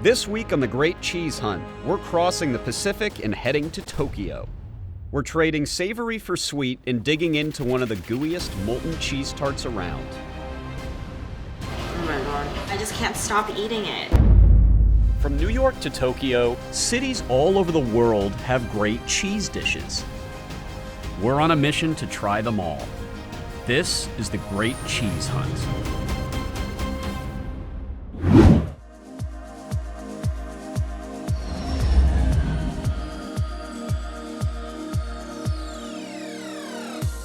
This week on the Great Cheese Hunt, we're crossing the Pacific and heading to Tokyo. We're trading savory for sweet and digging into one of the gooeyest molten cheese tarts around. Oh my god, I just can't stop eating it. From New York to Tokyo, cities all over the world have great cheese dishes. We're on a mission to try them all. This is the Great Cheese Hunt.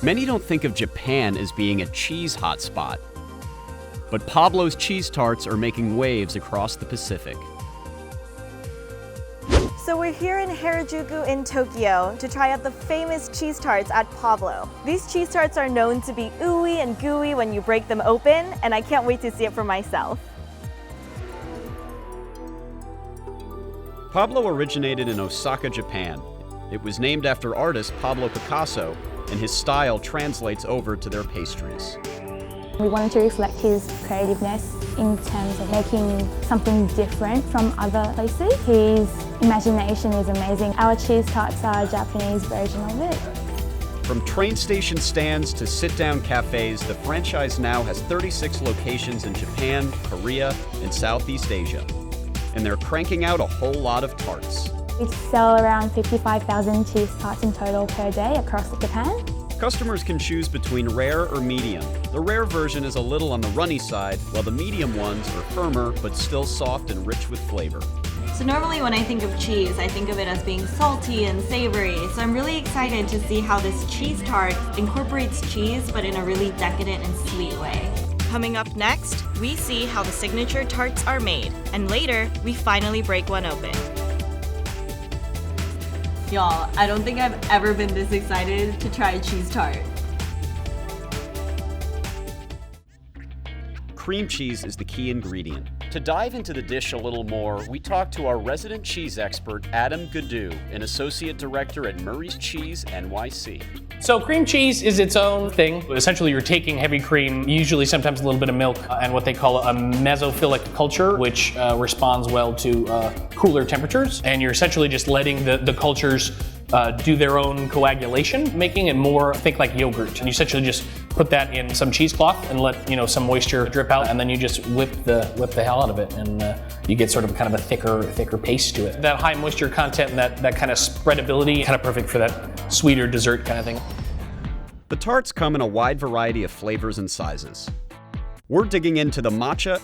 Many don't think of Japan as being a cheese hotspot, but Pablo's cheese tarts are making waves across the Pacific. So we're here in Harajuku in Tokyo to try out the famous cheese tarts at Pablo. These cheese tarts are known to be ooey and gooey when you break them open, and I can't wait to see it for myself. Pablo originated in Osaka, Japan. It was named after artist Pablo Picasso, and his style translates over to their pastries. We wanted to reflect his creativeness in terms of making something different from other places. His imagination is amazing. Our cheese tarts are a Japanese version of it. From train station stands to sit-down cafes, the franchise now has 36 locations in Japan, Korea, and Southeast Asia. And they're cranking out a whole lot of tarts. We sell around 55,000 cheese tarts in total per day across Japan. Customers can choose between rare or medium. The rare version is a little on the runny side, while the medium ones are firmer but still soft and rich with flavor. So normally when I think of cheese, I think of it as being salty and savory. So I'm really excited to see how this cheese tart incorporates cheese but in a really decadent and sweet way. Coming up next, we see how the signature tarts are made, and later, we finally break one open. Y'all, I don't think I've ever been this excited to try a cheese tart. Cream cheese is the key ingredient. To dive into the dish a little more, we talked to our resident cheese expert, Adam Gaddu, an associate director at Murray's Cheese NYC. So cream cheese is its own thing. Essentially, you're taking heavy cream, usually sometimes a little bit of milk, and what they call a mesophilic culture, which responds well to cooler temperatures. And you're essentially just letting the cultures do their own coagulation, making it more, think like yogurt. And you essentially just put that in some cheesecloth and let some moisture drip out, and then you just whip the hell out of it, and you get sort of kind of a thicker paste to it. That high moisture content and that kind of spreadability, kind of perfect for that sweeter dessert kind of thing. The tarts come in a wide variety of flavors and sizes. We're digging into the matcha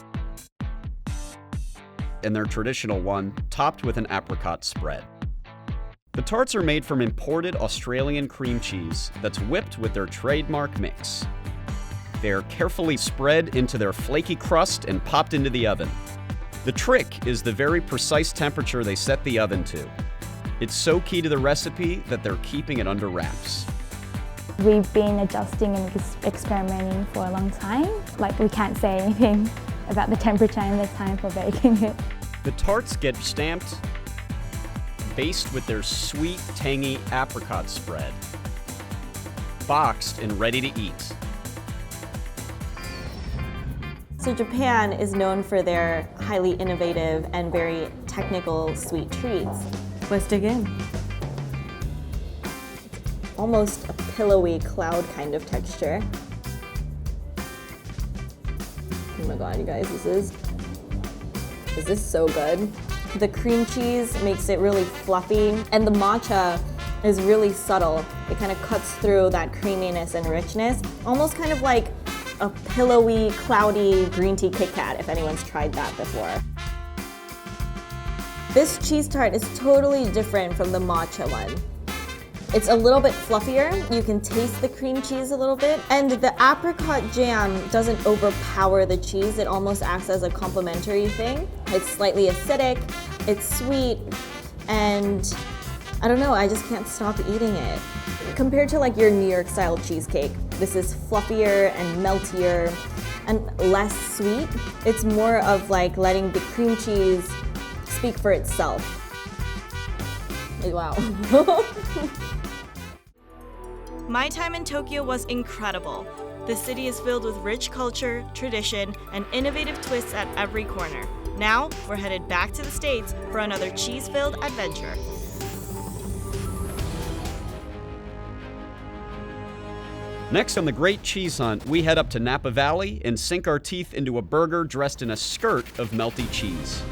and their traditional one, topped with an apricot spread. The tarts are made from imported Australian cream cheese that's whipped with their trademark mix. They're carefully spread into their flaky crust and popped into the oven. The trick is the very precise temperature they set the oven to. It's so key to the recipe that they're keeping it under wraps. We've been adjusting and experimenting for a long time. Like, we can't say anything about the temperature and the time for baking it. The tarts get stamped, based with their sweet, tangy apricot spread, boxed and ready to eat. So Japan is known for their highly innovative and very technical sweet treats. Let's dig in. Almost a pillowy cloud kind of texture. Oh my god, you guys, this is so good. The cream cheese makes it really fluffy, and the matcha is really subtle. It kind of cuts through that creaminess and richness, almost kind of like a pillowy, cloudy green tea Kit Kat, if anyone's tried that before. This cheese tart is totally different from the matcha one. It's a little bit fluffier. You can taste the cream cheese a little bit. And the apricot jam doesn't overpower the cheese. It almost acts as a complementary thing. It's slightly acidic, it's sweet, and I don't know, I just can't stop eating it. Compared to like your New York style cheesecake, this is fluffier and meltier and less sweet. It's more of like letting the cream cheese speak for itself. Wow. My time in Tokyo was incredible. The city is filled with rich culture, tradition, and innovative twists at every corner. Now, we're headed back to the States for another cheese-filled adventure. Next on the Great Cheese Hunt, we head up to Napa Valley and sink our teeth into a burger dressed in a skirt of melty cheese.